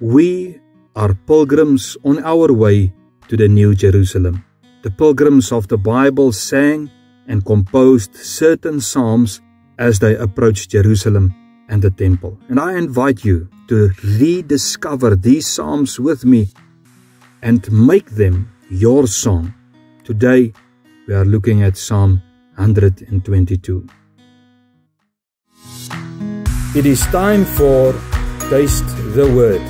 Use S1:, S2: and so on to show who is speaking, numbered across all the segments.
S1: We are pilgrims on our way to the New Jerusalem. The pilgrims of the Bible sang and composed certain psalms as they approached Jerusalem and the temple. And I invite you to rediscover these psalms with me and make them your song. Today we are looking at Psalm 122. It is time for Taste the Word,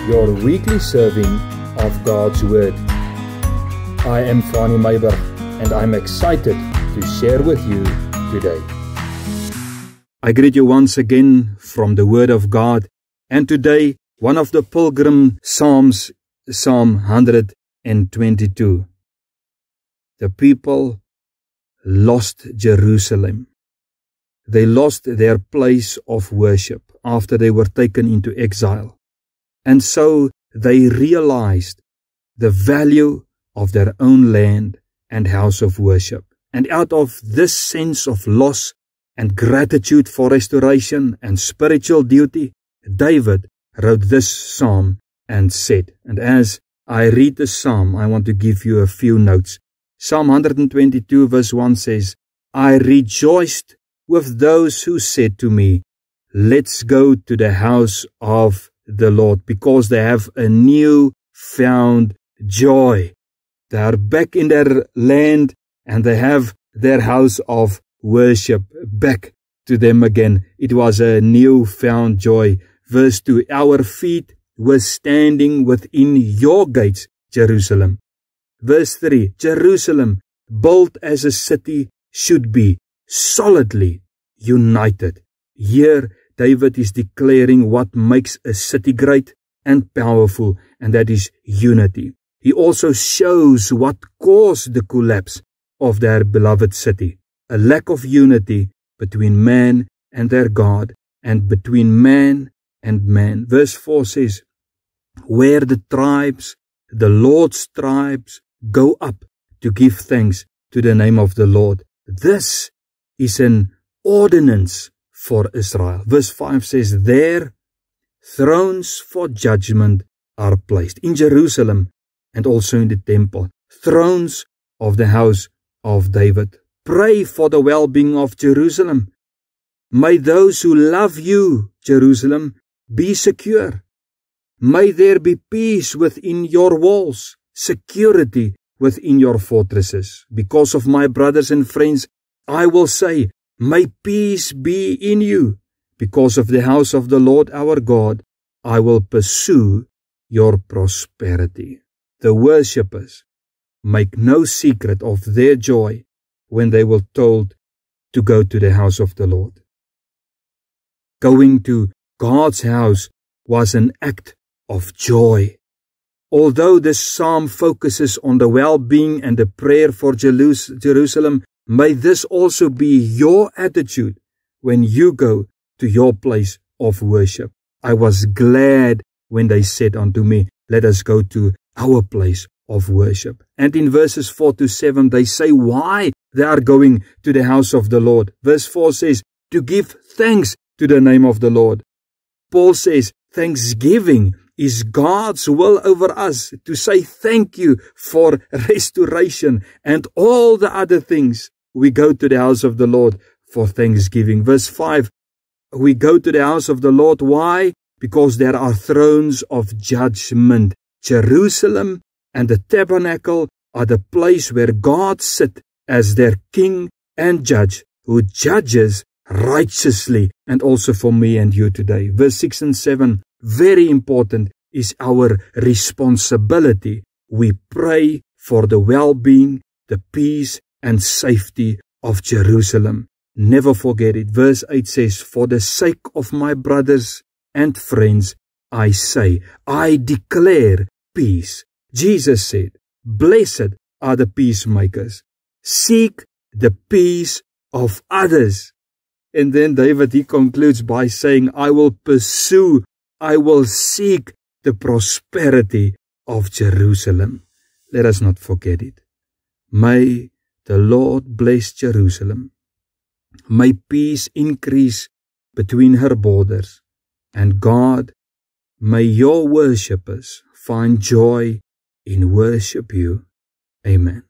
S1: your weekly serving of God's Word. I am Fanny Meyberg and I'm excited to share with you today. I greet you once again from the Word of God, and today one of the pilgrim psalms, Psalm 122. The people lost Jerusalem. They lost their place of worship after they were taken into exile. And so they realized the value of their own land and house of worship. And out of this sense of loss and gratitude for restoration and spiritual duty, David wrote this psalm and said, and as I read the psalm, I want to give you a few notes. Psalm 122 verse 1 says, I rejoiced with those who said to me, let's go to the house of the Lord, because they have a new found joy. They are back in their land and they have their house of worship back to them again. It was a new found joy. Verse 2, our feet were standing within your gates, Jerusalem. Verse 3, Jerusalem, built as a city should be, solidly united. Here, David is declaring what makes a city great and powerful, and that is unity. He also shows what caused the collapse of their beloved city, a lack of unity between man and their God, and between man and man. Verse 4 says, where the tribes, the Lord's tribes, go up to give thanks to the name of the Lord. This is an ordinance for Israel. Verse 5 says, there thrones for judgment are placed in Jerusalem and also in the temple, thrones of the house of David. Pray for the well-being of Jerusalem. May those who love you, Jerusalem, be secure. May there be peace within your walls, security within your fortresses. Because of my brothers and friends, I will say, may peace be in you. Because of the house of the Lord our God, I will pursue your prosperity. The worshippers make no secret of their joy when they were told to go to the house of the Lord. Going to God's house was an act of joy. Although this psalm focuses on the well-being and the prayer for Jerusalem, may this also be your attitude when you go to your place of worship. I was glad when they said unto me, let us go to our place of worship. And in verses 4 to 7, they say why they are going to the house of the Lord. Verse 4 says, to give thanks to the name of the Lord. Paul says, thanksgiving is God's will over us, to say thank you for restoration and all the other things. We go to the house of the Lord for thanksgiving. Verse 5, we go to the house of the Lord. Why? Because there are thrones of judgment. Jerusalem and the tabernacle are the place where God sits as their king and judge, who judges righteously, and also for me and you today. Verse 6 and 7, very important, is our responsibility. We pray for the well-being, the peace and safety of Jerusalem. Never forget it. Verse 8 says, for the sake of my brothers and friends, I say, I declare peace. Jesus said, blessed are the peacemakers. Seek the peace of others. And then David, he concludes by saying, I will pursue, I will seek the prosperity of Jerusalem. Let us not forget it. May the Lord bless Jerusalem. May peace increase between her borders, and God may your worshippers find joy in worship you. Amen.